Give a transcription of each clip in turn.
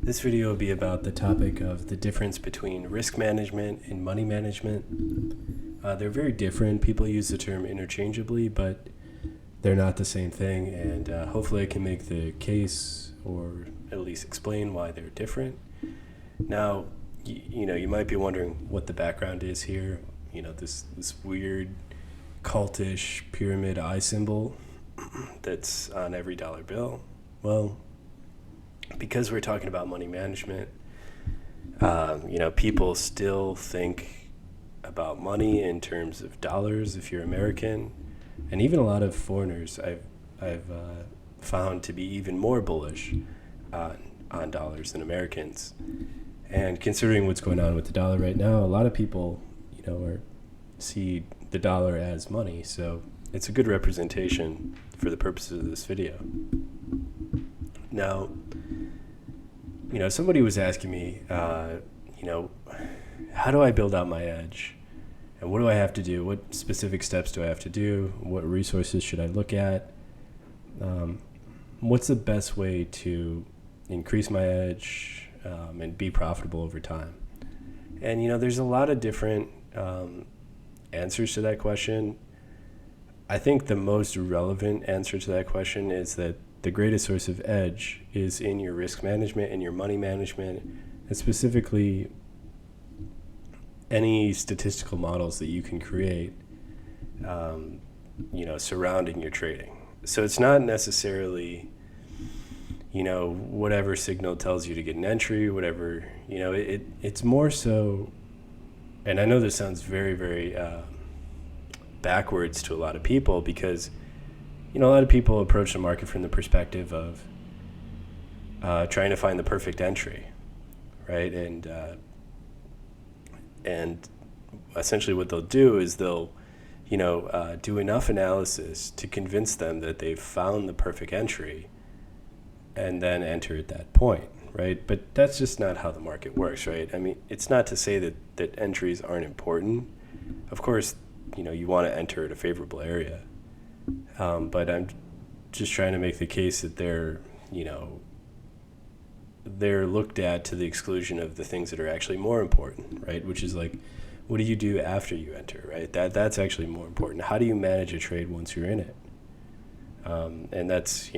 This video will be about the topic of the difference between risk management and money management. They're very different. People use the term interchangeably, but they're not the same thing, and hopefully I can make the case or at least explain why they're different. Now, you might be wondering what the background is here. This weird cultish pyramid eye symbol that's on every dollar bill. Well, because we're talking about money management, people still think about money in terms of dollars if you're American, and even a lot of foreigners I've found to be even more bullish on dollars than Americans. And considering what's going on with the dollar right now, a lot of people, see the dollar as money. So it's a good representation for the purposes of this video. Now, somebody was asking me, how do I build out my edge? And what do I have to do? What specific steps do I have to do? What resources should I look at? What's the best way to increase my edge and be profitable over time? And, there's a lot of different answers to that question. I think the most relevant answer to that question is that the greatest source of edge is in your risk management and your money management, and specifically any statistical models that you can create, surrounding your trading. So it's not necessarily, whatever signal tells you to get an entry, whatever, it's more so, and I know this sounds very, very backwards to a lot of people because, a lot of people approach the market from the perspective of trying to find the perfect entry, right? And essentially what they'll do is they'll, do enough analysis to convince them that they've found the perfect entry and then enter at that point, right? But that's just not how the market works, right? I mean, it's not to say that entries aren't important. Of course, you want to enter at a favorable area. But I'm just trying to make the case that they're looked at to the exclusion of the things that are actually more important, right? Which is like, what do you do after you enter, right? That's actually more important. How do you manage a trade once you're in it? And that's,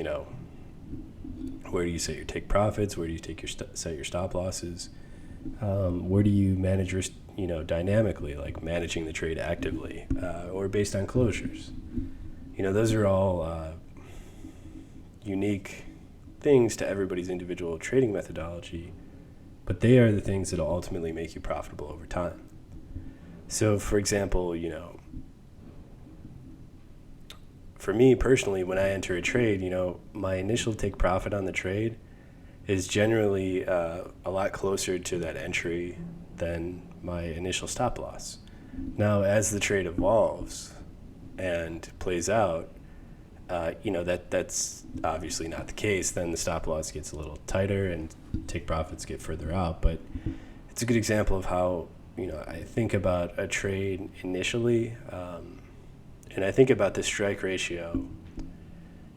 where do you set your take profits? Where do you set your stop losses? Where do you manage risk, dynamically, like managing the trade actively, or based on closures? Those are all unique things to everybody's individual trading methodology, but they are the things that will ultimately make you profitable over time. So, for example, for me personally, when I enter a trade, my initial take profit on the trade is generally a lot closer to that entry than my initial stop loss. Now, as the trade evolves and plays out, that's obviously not the case. Then the stop loss gets a little tighter and take profits get further out. But it's a good example of how, I think about a trade initially, and I think about the strike ratio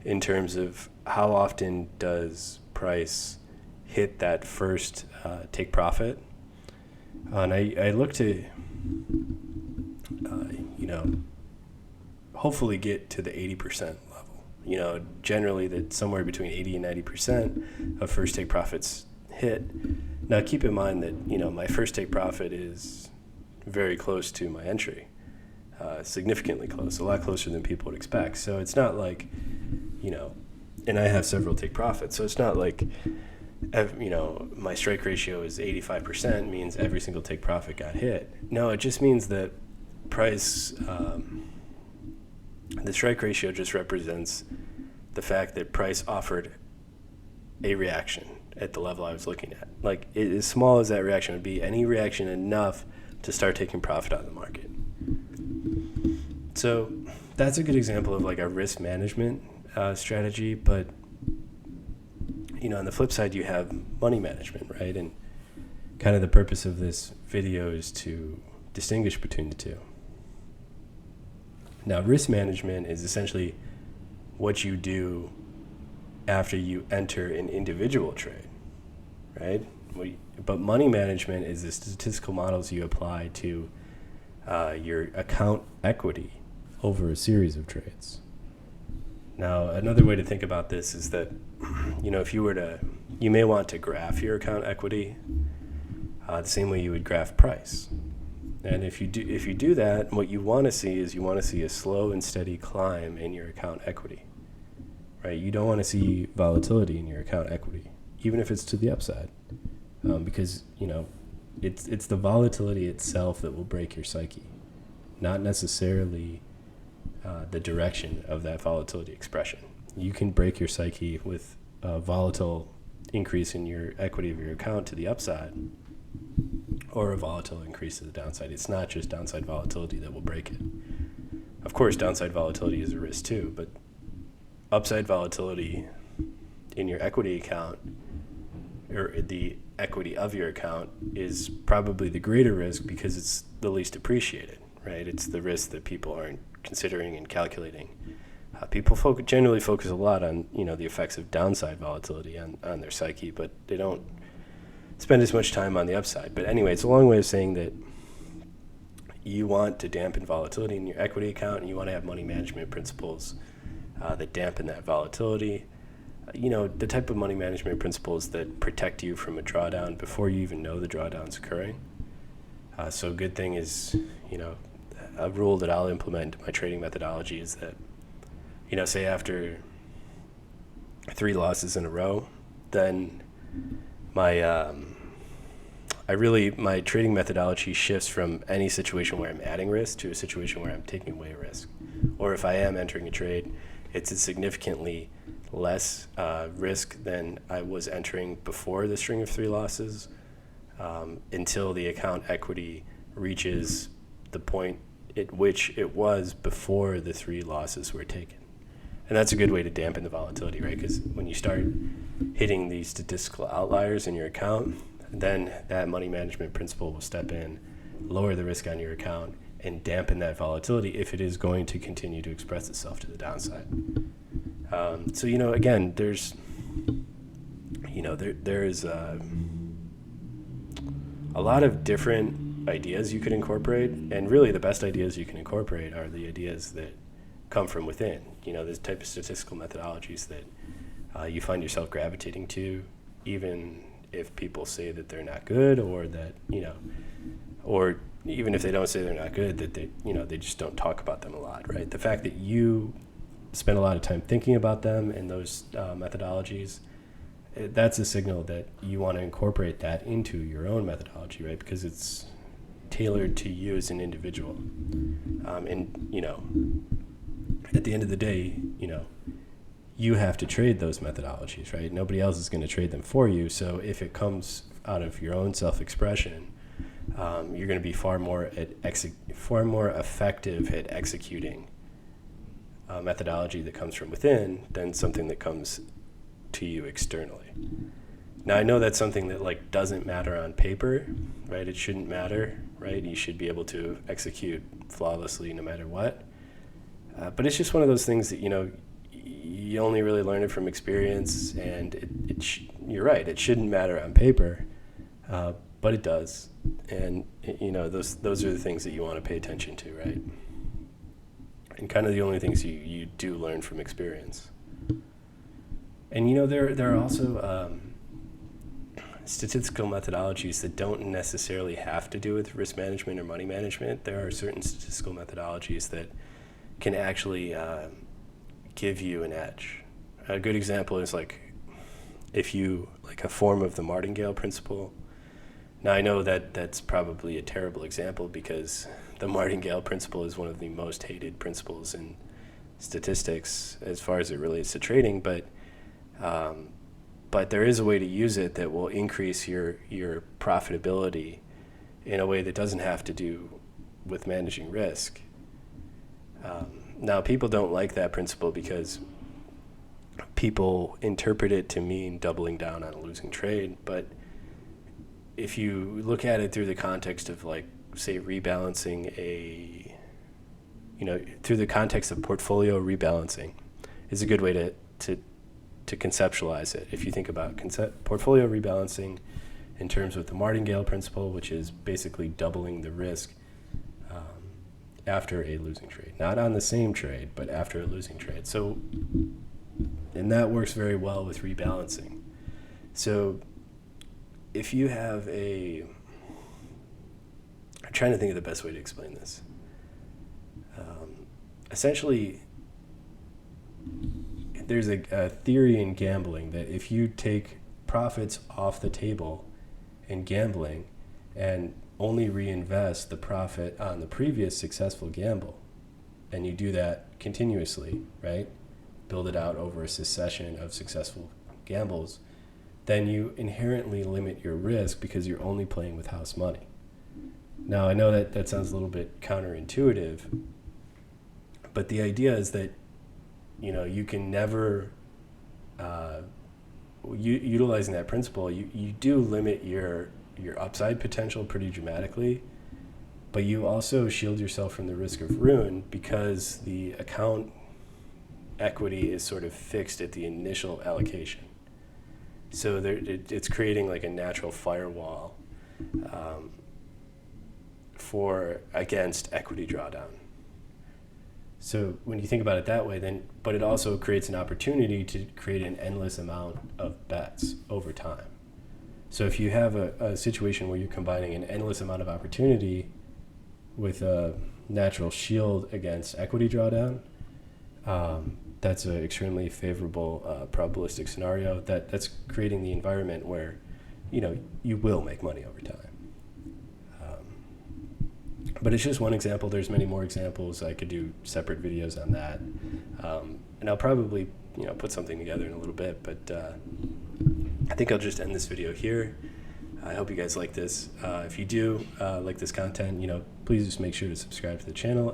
in terms of how often does price hit that first take profit. And I look to, hopefully get to the 80% level. Generally that somewhere between 80 and 90% of first take profits hit. Now keep in mind that, my first take profit is very close to my entry, significantly close, a lot closer than people would expect. So it's not like, and I have several take profits, so it's not like, my strike ratio is 85% means every single take profit got hit. No, it just means that price, the strike ratio just represents the fact that price offered a reaction at the level I was looking at. Like, as small as that reaction would be, any reaction enough to start taking profit out of the market. So that's a good example of like a risk management strategy. But, on the flip side, you have money management, right? And kind of the purpose of this video is to distinguish between the two. Now, risk management is essentially what you do after you enter an individual trade. right? But money management is the statistical models you apply to your account equity over a series of trades. Now, another way to think about this is that, if you may want to graph your account equity the same way you would graph price. And if you do that, what you want to see is a slow and steady climb in your account equity, right? You don't want to see volatility in your account equity, even if it's to the upside, because it's the volatility itself that will break your psyche, not necessarily the direction of that volatility expression. You can break your psyche with a volatile increase in your equity of your account to the upside, or a volatile increase to the downside. It's not just downside volatility that will break it. Of course, downside volatility is a risk too, but upside volatility in your equity account, or the equity of your account, is probably the greater risk because it's the least appreciated, right? It's the risk that people aren't considering and calculating. People generally focus a lot on the effects of downside volatility on their psyche, but they don't spend as much time on the upside. But anyway, it's a long way of saying that you want to dampen volatility in your equity account, and you want to have money management principles that dampen that volatility. The type of money management principles that protect you from a drawdown before you even know the drawdown's occurring. So a good thing is, a rule that I'll implement in my trading methodology is that, say after 3 losses in a row, then my trading methodology shifts from any situation where I'm adding risk to a situation where I'm taking away risk. Or if I am entering a trade, it's a significantly less risk than I was entering before the string of 3 losses, until the account equity reaches the point at which it was before the 3 losses were taken. And that's a good way to dampen the volatility, right? Because when you start hitting these statistical outliers in your account, then that money management principle will step in, lower the risk on your account, and dampen that volatility if it is going to continue to express itself to the downside. So again, there's a lot of different ideas you could incorporate, and really the best ideas you can incorporate are the ideas that come from within. This type of statistical methodologies that you find yourself gravitating to, even if people say that they're not good, or that or even if they don't say they're not good, that they just don't talk about them a lot, right? The fact that you spend a lot of time thinking about them and those methodologies, that's a signal that you want to incorporate that into your own methodology, right? Because it's tailored to you as an individual. At the end of the day, you have to trade those methodologies, right? Nobody else is going to trade them for you. So if it comes out of your own self-expression, you're going to be far more effective at executing a methodology that comes from within than something that comes to you externally. Now, I know that's something that doesn't matter on paper, right? It shouldn't matter, right? You should be able to execute flawlessly no matter what. But it's just one of those things that, you only really learn it from experience, and you're right, it shouldn't matter on paper, but it does. And, those are the things that you want to pay attention to, right? And kind of the only things you do learn from experience. And, there are also statistical methodologies that don't necessarily have to do with risk management or money management. There are certain statistical methodologies that can actually give you an edge. A good example is a form of the Martingale principle. Now, I know that that's probably a terrible example because the Martingale principle is one of the most hated principles in statistics as far as it relates to trading, but there is a way to use it that will increase your profitability in a way that doesn't have to do with managing risk. Now, people don't like that principle because people interpret it to mean doubling down on a losing trade. But if you look at it through the context of, say, rebalancing through the context of portfolio rebalancing, is a good way to conceptualize it. If you think about portfolio rebalancing, in terms of the Martingale principle, which is basically doubling the risk after a losing trade. Not on the same trade, but after a losing trade. So, and that works very well with rebalancing. So if you have I'm trying to think of the best way to explain this. Essentially, there's a theory in gambling that if you take profits off the table in gambling and only reinvest the profit on the previous successful gamble, and you do that continuously, right? Build it out over a succession of successful gambles, then you inherently limit your risk because you're only playing with house money. Now, I know that sounds a little bit counterintuitive, but the idea is that, you can never, utilizing that principle, you do limit your upside potential pretty dramatically, but you also shield yourself from the risk of ruin because the account equity is sort of fixed at the initial allocation. So it's creating like a natural firewall against equity drawdown. So when you think about it that way, but it also creates an opportunity to create an endless amount of bets over time. So if you have a situation where you're combining an endless amount of opportunity with a natural shield against equity drawdown, that's an extremely favorable probabilistic scenario that's creating the environment where, you will make money over time. But it's just one example. There's many more examples. I could do separate videos on that. And I'll probably, put something together in a little bit, but I think I'll just end this video here. I hope you guys like this. If you do like this content, please just make sure to subscribe to the channel.